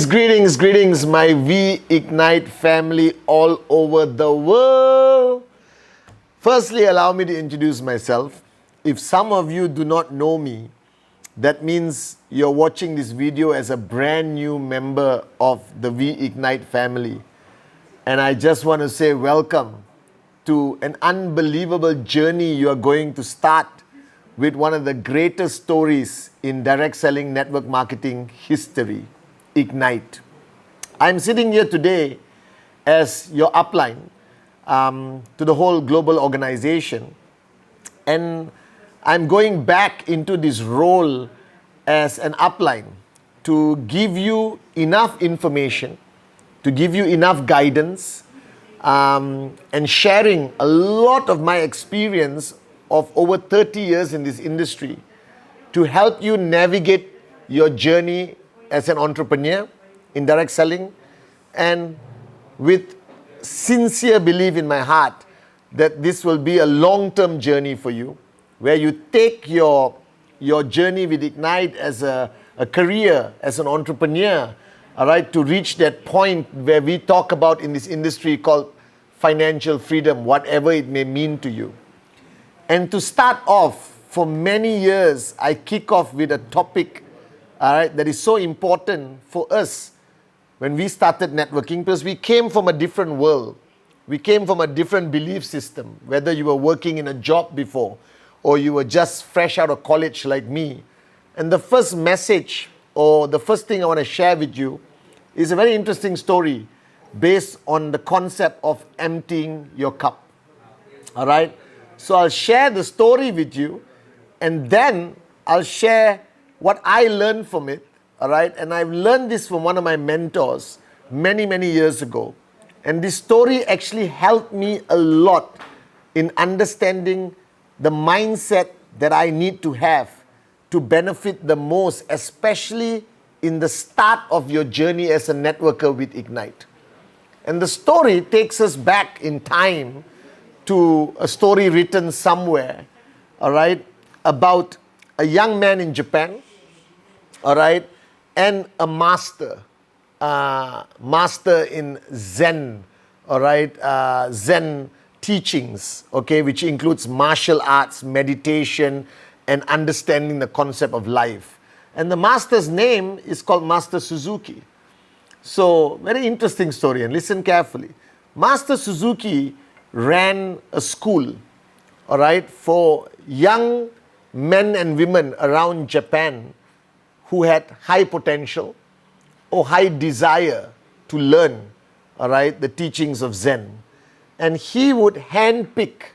Greetings, my V-Ignite family all over the world. Firstly, allow me to introduce myself. If some of you do not know me, that means you're watching this video as a brand new member of the V-Ignite family. And I just want to say welcome to an unbelievable journey you are going to start with one of the greatest stories in direct selling network marketing history. Ignite. I'm sitting here today as your upline to the whole global organization, and I'm going back into this role as an upline to give you enough information, to give you enough guidance, and sharing a lot of my experience of over 30 years in this industry to help you navigate your journey as an entrepreneur in direct selling, and with sincere belief in my heart that this will be a long-term journey for you, where you take your journey with Ignite as a career, as an entrepreneur, all right, to reach that point where we talk about in this industry called financial freedom, whatever it may mean to you. And to start off, for many years, I kick off with a topic, all right, that is so important for us when we started networking, because we came from a different world. We came from a different belief system, whether you were working in a job before or you were just fresh out of college like me. And the first message, or the first thing I want to share with you, is a very interesting story based on the concept of emptying your cup. All right? So I'll share the story with you, and then I'll share what I learned from it, all right? And I've learned this from one of my mentors many years ago. And this story actually helped me a lot in understanding the mindset that I need to have to benefit the most, especially in the start of your journey as a networker with Ignite. And the story takes us back in time to a story written somewhere, all right, about a young man in Japan, all right, and a master in Zen, all right, Zen teachings, okay, which includes martial arts, meditation, and understanding the concept of life. And the master's name is called Master Suzuki. So, very interesting story, and listen carefully. Master Suzuki ran a school, all right, for young men and women around Japan who had high potential or high desire to learn, all right, the teachings of Zen. And he would handpick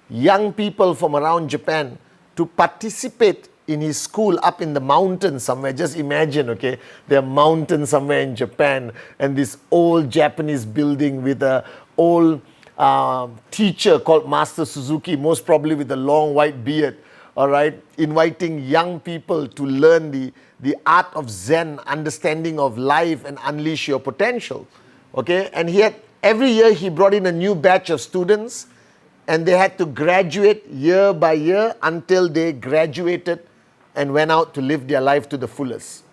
young people from around Japan to participate in his school up in the mountains somewhere. Just imagine, okay, there are mountains somewhere in Japan, and this old Japanese building with an old teacher called Master Suzuki, most probably with a long white beard, all right, inviting young people to learn the art of Zen, understanding of life, and unleash your potential, okay? And every year he brought in a new batch of students, and they had to graduate year by year until they graduated and went out to live their life to the fullest.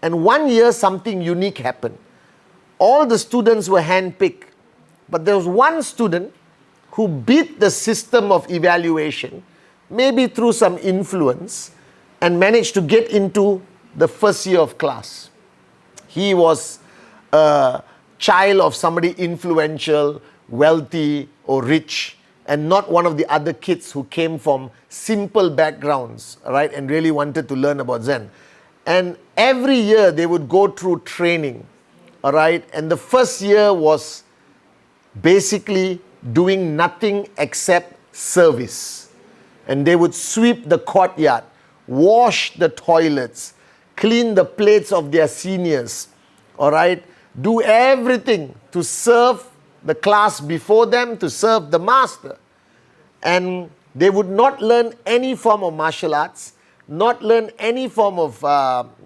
And one year something unique happened. All the students were handpicked, but there was one student who beat the system of evaluation, maybe through some influence, and managed to get into the first year of class. He was a child of somebody influential, wealthy, or rich, and not one of the other kids who came from simple backgrounds, right, and really wanted to learn about Zen. And every year they would go through training, all right, and the first year was basically doing nothing except service. And they would sweep the courtyard, wash the toilets, clean the plates of their seniors, all right, do everything to serve the class before them, to serve the master. And they would not learn any form of martial arts, not learn any form of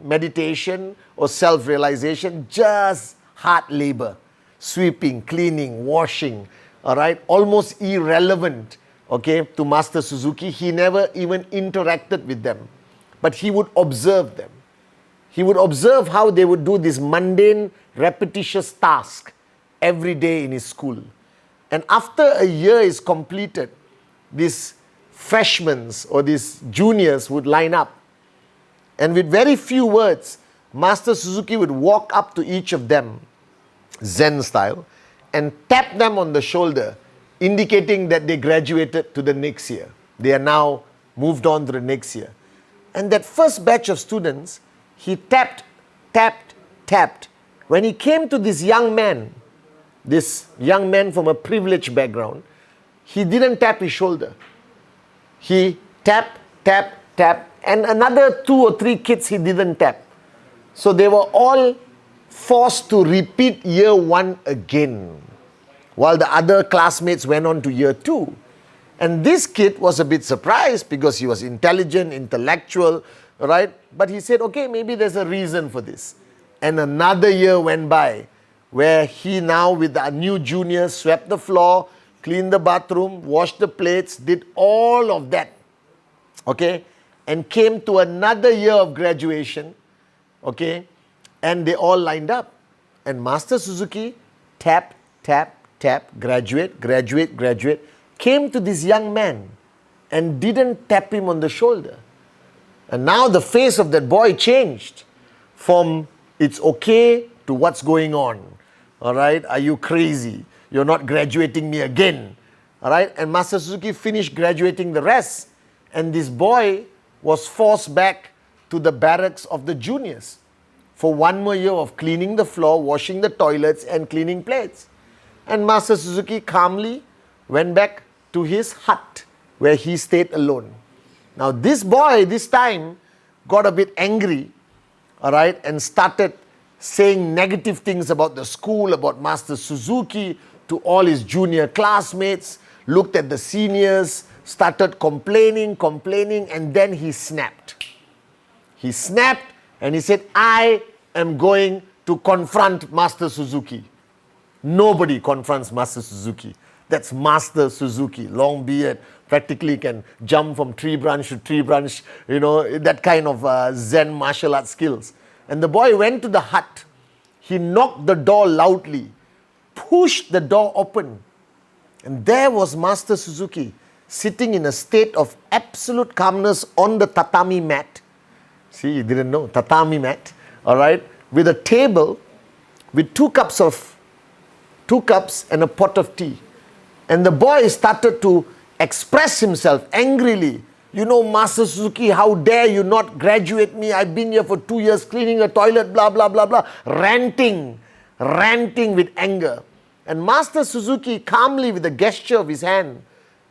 meditation or self-realization, just hard labor, sweeping, cleaning, washing, all right, almost irrelevant, okay, to Master Suzuki. He never even interacted with them, but he would observe them. he would observe how they would do this mundane, repetitious task every day in his school. And after a year is completed, these freshmen or these juniors would line up. And with very few words, Master Suzuki would walk up to each of them, Zen style, and tap them on the shoulder, indicating that they graduated to the next year. They are now moved on to the next year. And that first batch of students, he tapped, tapped, tapped. When he came to this young man from a privileged background, he didn't tap his shoulder. He tapped, tapped, tapped, and another 2 or 3 kids he didn't tap. So they were all forced to repeat year 1 again, while the other classmates went on to year 2. And this kid was a bit surprised because he was intelligent, intellectual, right? But he said, okay, maybe there's a reason for this. And another year went by where he now with the new juniors swept the floor, cleaned the bathroom, washed the plates, did all of that, okay? And came to another year of graduation, okay? And they all lined up. And Master Suzuki, tap, tap, tap, graduate, graduate, graduate, came to this young man and didn't tap him on the shoulder. And now the face of that boy changed from it's okay to what's going on. All right, are you crazy? You're not graduating me again. All right, and Master Suzuki finished graduating the rest. And this boy was forced back to the barracks of the juniors for 1 more year of cleaning the floor, washing the toilets and cleaning plates. And Master Suzuki calmly went back to his hut where he stayed alone. Now this boy this time got a bit angry, all right, and started saying negative things about the school, about Master Suzuki to all his junior classmates, looked at the seniors, started complaining, and then he snapped. He snapped and he said, I am going to confront Master Suzuki. Nobody confronts Master Suzuki. That's Master Suzuki, long beard, practically can jump from tree branch to tree branch, you know, that kind of Zen martial arts skills. And the boy went to the hut. He knocked the door loudly, pushed the door open. And there was Master Suzuki sitting in a state of absolute calmness on the tatami mat. See, you didn't know, tatami mat, all right, with a table with 2 cups and a pot of tea. And the boy started to express himself angrily. You know, Master Suzuki, how dare you not graduate me? I've been here for 2 years cleaning a toilet, blah, blah, blah, blah. Ranting with anger. And Master Suzuki calmly with a gesture of his hand,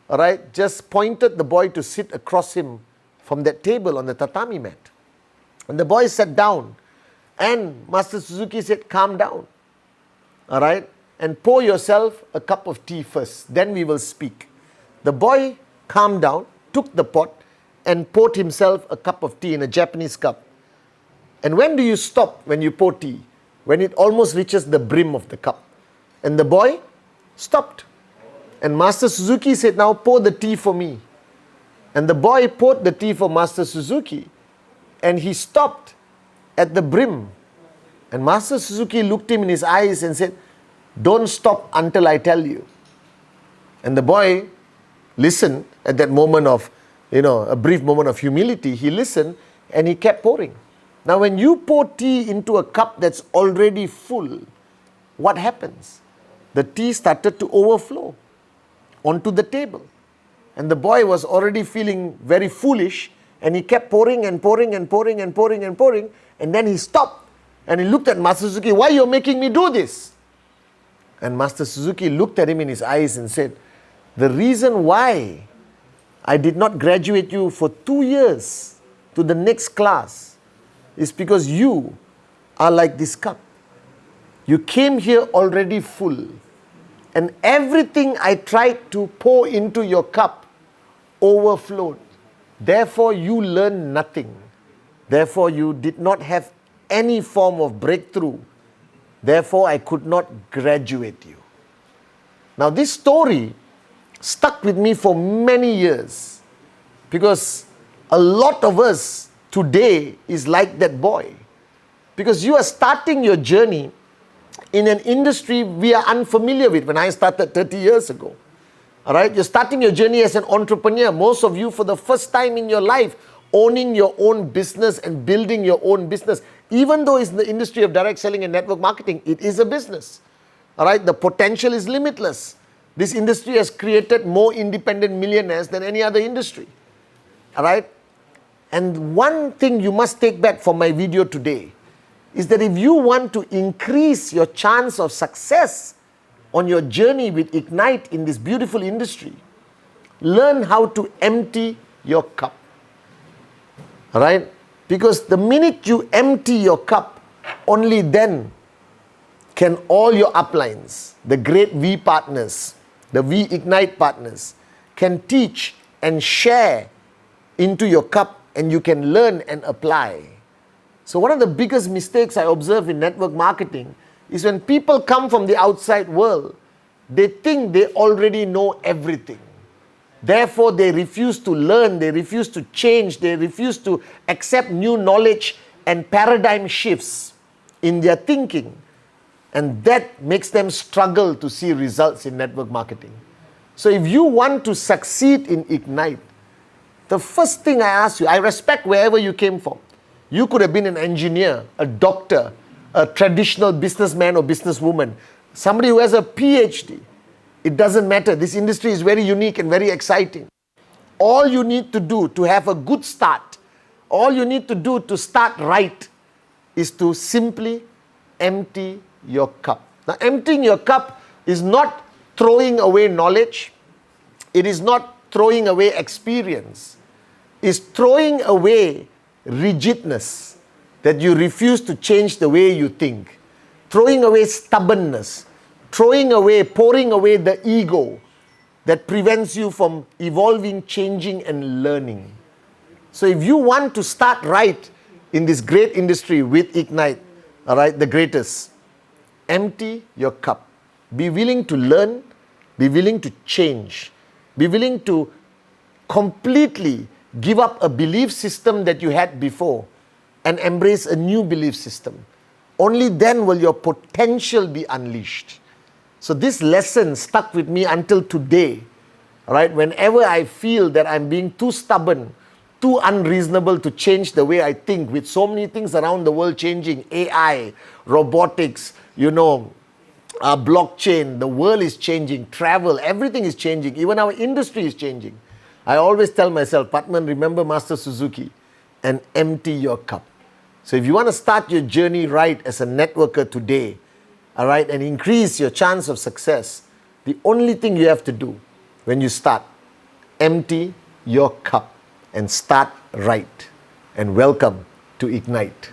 all right, just pointed the boy to sit across him from that table on the tatami mat. And the boy sat down. And Master Suzuki said, calm down, all right, and pour yourself a cup of tea first, then we will speak. The boy calmed down, took the pot and poured himself a cup of tea in a Japanese cup. And when do you stop when you pour tea? When it almost reaches the brim of the cup. And the boy stopped. And Master Suzuki said, now pour the tea for me. And the boy poured the tea for Master Suzuki. And he stopped at the brim. And Master Suzuki looked him in his eyes and said, don't stop until I tell you. And the boy listened at that moment of, you know, a brief moment of humility. He listened and he kept pouring. Now, when you pour tea into a cup that's already full, what happens? The tea started to overflow onto the table. And the boy was already feeling very foolish and he kept pouring and pouring and pouring and pouring and pouring. And then he stopped and he looked at Master Suzuki, why you're making me do this? And Master Suzuki looked at him in his eyes and said, the reason why I did not graduate you for 2 years to the next class is because you are like this cup. You came here already full. And everything I tried to pour into your cup overflowed. Therefore, you learned nothing. Therefore, you did not have any form of breakthrough. Therefore, I could not graduate you. Now, this story stuck with me for many years because a lot of us today is like that boy. Because you are starting your journey in an industry we are unfamiliar with. When I started 30 years ago, all right, you're starting your journey as an entrepreneur. Most of you, for the first time in your life, owning your own business and building your own business. Even though it's in the industry of direct selling and network marketing, it is a business. All right, the potential is limitless. This industry has created more independent millionaires than any other industry. All right, and one thing you must take back from my video today is that if you want to increase your chance of success on your journey with Ignite in this beautiful industry, learn how to empty your cup. All right? Because the minute you empty your cup, only then can all your uplines, the great V partners, the V Ignite partners, can teach and share into your cup, and you can learn and apply. So one of the biggest mistakes I observe in network marketing is when people come from the outside world, they think they already know everything. Therefore, they refuse to learn, they refuse to change, they refuse to accept new knowledge and paradigm shifts in their thinking. And that makes them struggle to see results in network marketing. So if you want to succeed in Ignite, the first thing I ask you, I respect wherever you came from. You could have been an engineer, a doctor, a traditional businessman or businesswoman, somebody who has a PhD. It doesn't matter. This industry is very unique and very exciting. All you need to do to have a good start, all you need to do to start right, is to simply empty your cup. Now, emptying your cup is not throwing away knowledge. It is not throwing away experience. It's throwing away rigidness, that you refuse to change the way you think. Throwing away stubbornness. Pouring away the ego that prevents you from evolving, changing, and learning. So if you want to start right in this great industry with Ignite, all right, the greatest, empty your cup. Be willing to learn, be willing to change, be willing to completely give up a belief system that you had before and embrace a new belief system. Only then will your potential be unleashed. So this lesson stuck with me until today. All right, whenever I feel that I'm being too stubborn, too unreasonable to change the way I think, with so many things around the world changing, AI, robotics, blockchain, the world is changing, travel, everything is changing, even our industry is changing. I always tell myself, Pathman, remember Master Suzuki and empty your cup. So if you want to start your journey right as a networker today, all right, and increase your chance of success, the only thing you have to do when you start, empty your cup and start right. And welcome to Ignite.